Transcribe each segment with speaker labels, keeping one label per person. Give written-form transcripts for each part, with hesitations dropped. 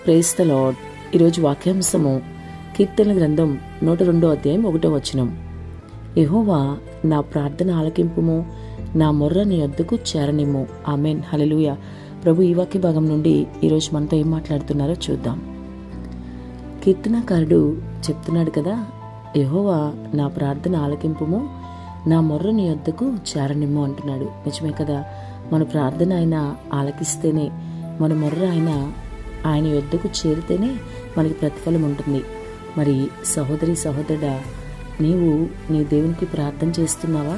Speaker 1: Praise the lord. ఈరోజు వాక్యాంశము కీర్తనల గ్రంథం 102 అధ్యాయం 1వ వచనం. యెహోవా నా ప్రార్థన ఆలకింపుము, నా మొర్ర నీ యొద్దకు చేరనిమ్ము. ఆమేన్. హల్లెలూయా. ప్రభు ఈ వాక్య భాగం నుండి ఈరోజు మనతో ఏం మాట్లాడుతున్నారో చూద్దాం. కీర్తనకారుడు చెప్తున్నాడు కదా, యెహోవా నా ప్రార్థన ఆలకింపుము, నా మొర్ర నీ యొద్దకు చేరనిమ్ము అంటున్నాడు. నిజమే కదా. మన ప్రార్థన ఆయన ఆలకిస్తేనే, మన మొర్ర ఆయన యొద్దకు చేరితేనే మనకి ప్రతిఫలం ఉంటుంది. మరి సహోదరి సహోదరుడా, నీవు నీ దేవునికి ప్రార్థన చేస్తున్నావా?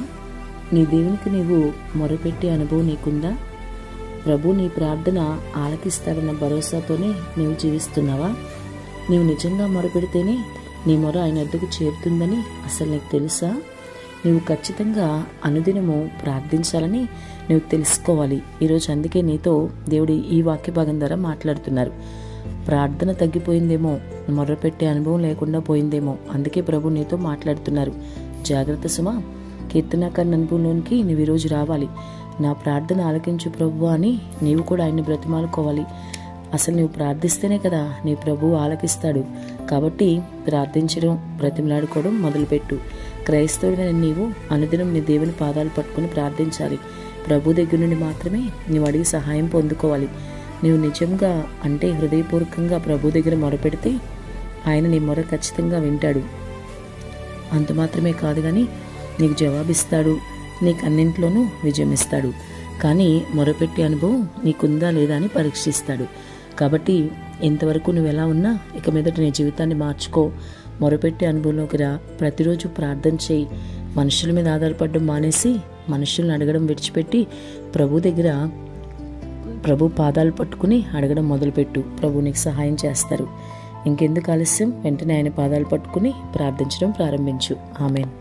Speaker 1: నీ దేవునికి నీవు మొరపెట్టే అనుభవం నీకుందా? ప్రభు నీ ప్రార్థన ఆలకిస్తాడన్న భరోసాతోనే నీవు జీవిస్తున్నావా? నీవు నిజంగా మొరపెడితేనే నీ మొర ఆయన వద్దకు చేరుతుందని అసలు నీకు తెలుసా? నీవు ఖచ్చితంగా అనుదినము ప్రార్థించాలని నువ్వు తెలుసుకోవాలి. ఈరోజు అందుకే నీతో దేవుడు ఈ వాక్య భాగం ద్వారా మాట్లాడుతున్నారు. ప్రార్థన తగ్గిపోయిందేమో, మొర్రపెట్టే అనుభవం లేకుండా పోయిందేమో, అందుకే ప్రభు నీతో మాట్లాడుతున్నారు. జాగ్రత్త సుమా. కీర్తనకారుని అనుభవంలోనికి నువ్వు ఈరోజు రావాలి. నా ప్రార్థన ఆలకించు ప్రభు అని నీవు కూడా ఆయన్ని బ్రతిమాలుకోవాలి. అసలు నువ్వు ప్రార్థిస్తేనే కదా నీ ప్రభువు ఆలకిస్తాడు. కాబట్టి ప్రార్థించడం, బ్రతిమలాడుకోవడం మొదలుపెట్టు. క్రైస్తవుడైన నీవు అనుదినం నీ దేవుని పాదాలు పట్టుకుని ప్రార్థించాలి. ప్రభు దగ్గర నుండి మాత్రమే నీవు అడిగి సహాయం పొందుకోవాలి. నీవు నిజంగా అంటే హృదయపూర్వకంగా ప్రభు దగ్గర మొరపెడితే ఆయన నీ మొర ఖచ్చితంగా వింటాడు. అంత మాత్రమే కాదు కానీ నీకు జవాబిస్తాడు, నీకు అన్నింట్లోనూ విజయం ఇస్తాడు. కానీ మొరపెట్టే అనుభవం నీకుందా లేదా అని పరీక్షిస్తాడు. కాబట్టి ఇంతవరకు నువ్వు ఎలా ఉన్నా ఇక మీదట నీ జీవితాన్ని మార్చుకో. మొరపెట్టే అనుభవంలోకి రా. ప్రతిరోజు ప్రార్థన చేయి. మనుషుల మీద ఆధారపడడం మానేసి మనుషులను అడగడం విడిచిపెట్టి ప్రభు దగ్గర ప్రభు పాదాలు పట్టుకుని అడగడం మొదలుపెట్టు. ప్రభు నీకు సహాయం చేస్తారు. ఇంకెందుకు ఆలస్యం? వెంటనే ఆయన పాదాలు పట్టుకుని ప్రార్థించడం ప్రారంభించు. ఆమేన్.